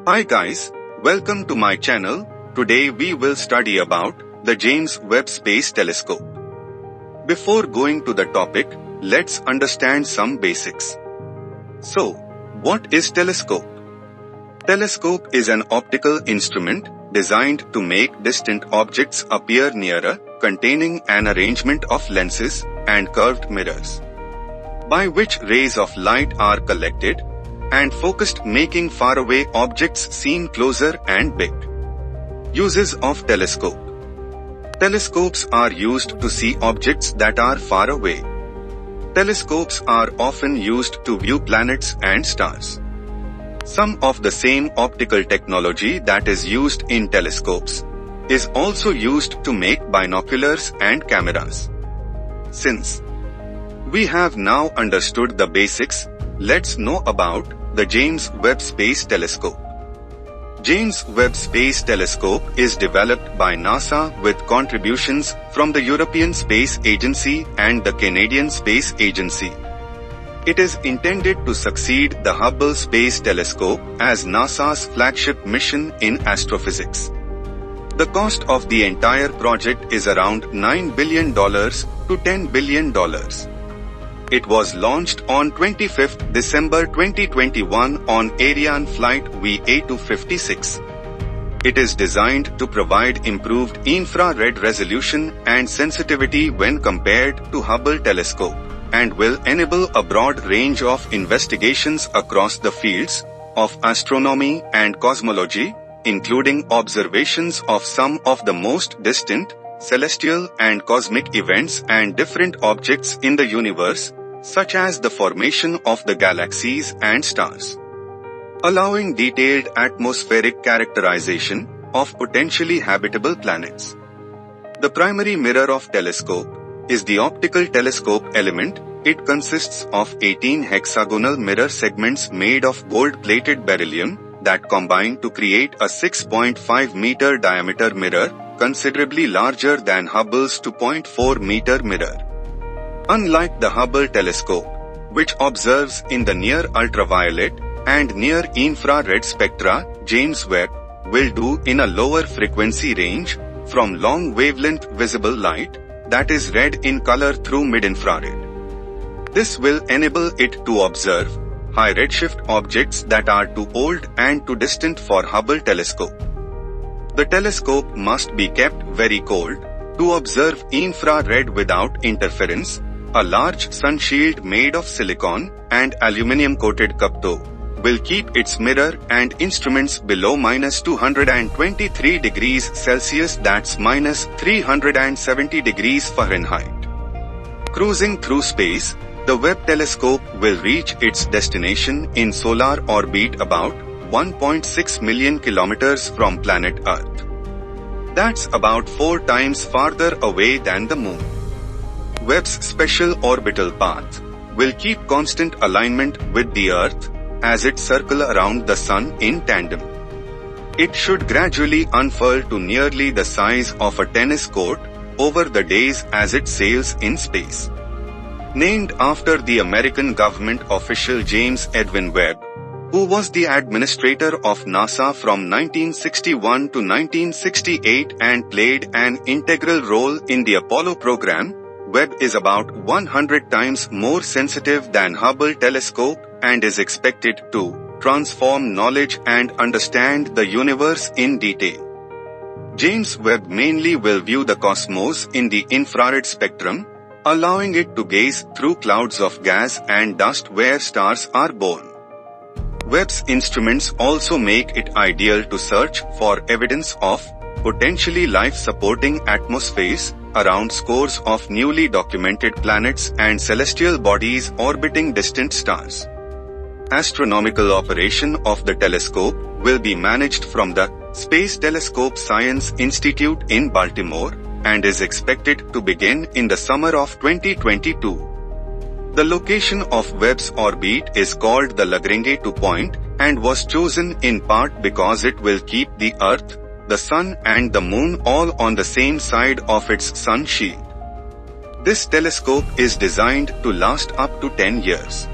Hi guys, welcome to my channel. Today we will study about the James Webb Space Telescope. Before going to the topic, let's understand some basics. So, what is telescope? Telescope is an optical instrument designed to make distant objects appear nearer, containing an arrangement of lenses and curved mirrors, by which rays of light are collected and focused, making faraway objects seem closer and big. Uses of telescope. Telescopes are used to see objects that are far away. Telescopes are often used to view planets and stars. Some of the same optical technology that is used in telescopes is also used to make binoculars and cameras. Since we have now understood the basics, let's know about the James Webb Space Telescope. James Webb Space Telescope is developed by NASA with contributions from the European Space Agency and the Canadian Space Agency. It is intended to succeed the Hubble Space Telescope as NASA's flagship mission in astrophysics. The cost of the entire project is around $9 billion to $10 billion. It was launched on 25 December 2021 on Ariane flight VA256. It is designed to provide improved infrared resolution and sensitivity when compared to Hubble telescope, and will enable a broad range of investigations across the fields of astronomy and cosmology, including observations of some of the most distant celestial and cosmic events and different objects in the universe, such as the formation of the galaxies and stars, allowing detailed atmospheric characterization of potentially habitable planets. The primary mirror of telescope is the optical telescope element. It consists of 18 hexagonal mirror segments made of gold-plated beryllium that combine to create a 6.5-meter diameter mirror, considerably larger than Hubble's 2.4-meter mirror. Unlike the Hubble telescope, which observes in the near ultraviolet and near infrared spectra, James Webb will do in a lower frequency range from long wavelength visible light that is red in color through mid-infrared. This will enable it to observe high redshift objects that are too old and too distant for Hubble telescope. The telescope must be kept very cold to observe infrared without interference. A large sun shield made of silicon and aluminum-coated cup-toe will keep its mirror and instruments below -223 degrees Celsius, that's -370 degrees Fahrenheit. Cruising through space, the Webb telescope will reach its destination in solar orbit about 1.6 million kilometers from planet Earth. That's about 4 times farther away than the Moon. Webb's special orbital path will keep constant alignment with the Earth as it circles around the Sun in tandem. It should gradually unfurl to nearly the size of a tennis court over the days as it sails in space. Named after the American government official James Edwin Webb, who was the administrator of NASA from 1961 to 1968 and played an integral role in the Apollo program, Webb is about 100 times more sensitive than Hubble telescope and is expected to transform knowledge and understand the universe in detail. James Webb mainly will view the cosmos in the infrared spectrum, allowing it to gaze through clouds of gas and dust where stars are born. Webb's instruments also make it ideal to search for evidence of potentially life-supporting atmospheres around scores of newly documented planets and celestial bodies orbiting distant stars. Astronomical operation of the telescope will be managed from the Space Telescope Science Institute in Baltimore and is expected to begin in the summer of 2022. The location of Webb's orbit is called the Lagrange 2 point and was chosen in part because it will keep the Earth, the Sun and the Moon all on the same side of its sun shield. This telescope is designed to last up to 10 years.